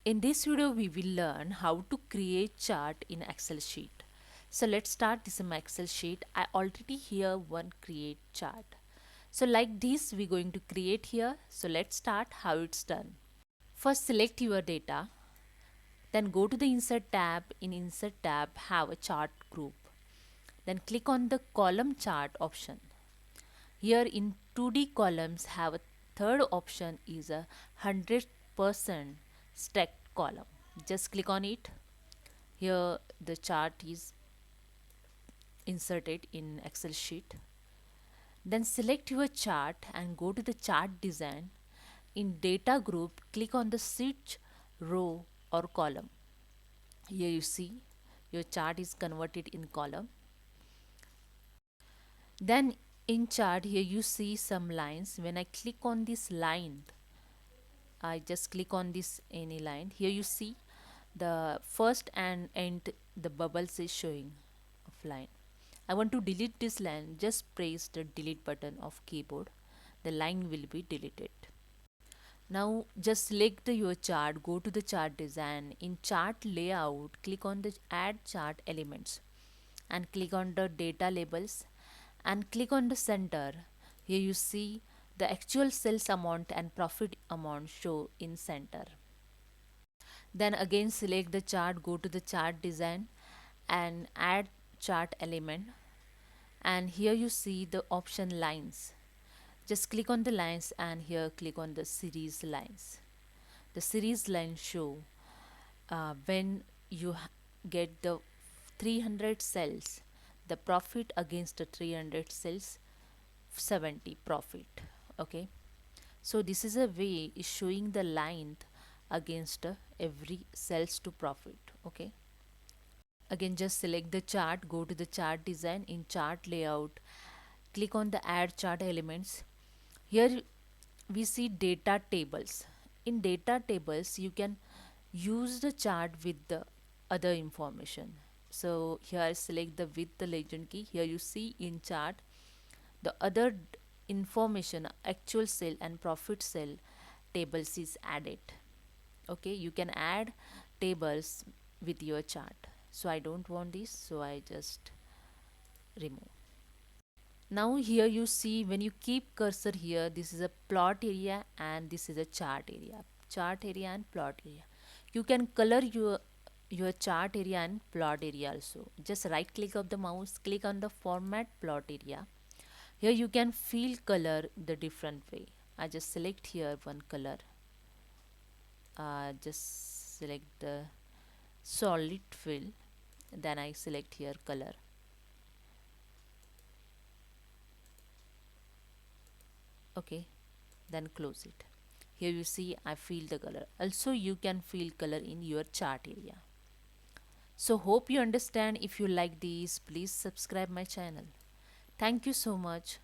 In this video, we will learn how to create chart in Excel sheet. So let's start this in my Excel sheet. I already here one create chart. So like this, we're going to create here. So let's start how it's done. First, select your data. Then go to the insert tab. In insert tab, have a chart group. Then click on the column chart option. Here in 2D columns have a third option is a 100% stacked column. Just click on it. Here the chart is inserted in Excel sheet. Then select your chart and go to the chart design. In data group, click on the switch row or column. Here you see your chart is converted in column. Then in chart here you see some lines. When I click on this line, I just click on this any line. Here you see the first and end the bubbles is showing of line. I want to delete this line. Just press the delete button of keyboard. The line will be deleted. Now just select your chart. Go to the chart design. In chart layout, click on the add chart elements and click on the data labels and click on the center. Here you see the actual sales amount and profit amount show in center. Then again select the chart, go to the chart design and add chart element, and here you see the option lines. Just click on the lines and here click on the series lines. The series lines show when you get the 300 cells, the profit against the 300 cells, 70 profit. Okay, so this is a way is showing the line against every cells to profit. Okay, again just select the chart, go to the chart design. In chart layout, click on the add chart elements. Here we see data tables. In data tables you can use the chart with the other information. So here select the with the legend key. Here you see in chart the other information, actual sale and profit sale tables is added. Okay, you can add tables with your chart. So I don't want this, so I just remove. Now here you see when you keep cursor here, this is a plot area and this is a chart area. Chart area and plot area. You can color your chart area and plot area also. Just right click of the mouse, click on the format plot area. Here you can fill color the different way. I just select here one color. Just select the solid fill. Then I select here color. Okay, then close it. Here you see I fill the color. Also you can fill color in your chart area. So hope you understand. If you like these, please subscribe my channel. Thank you so much.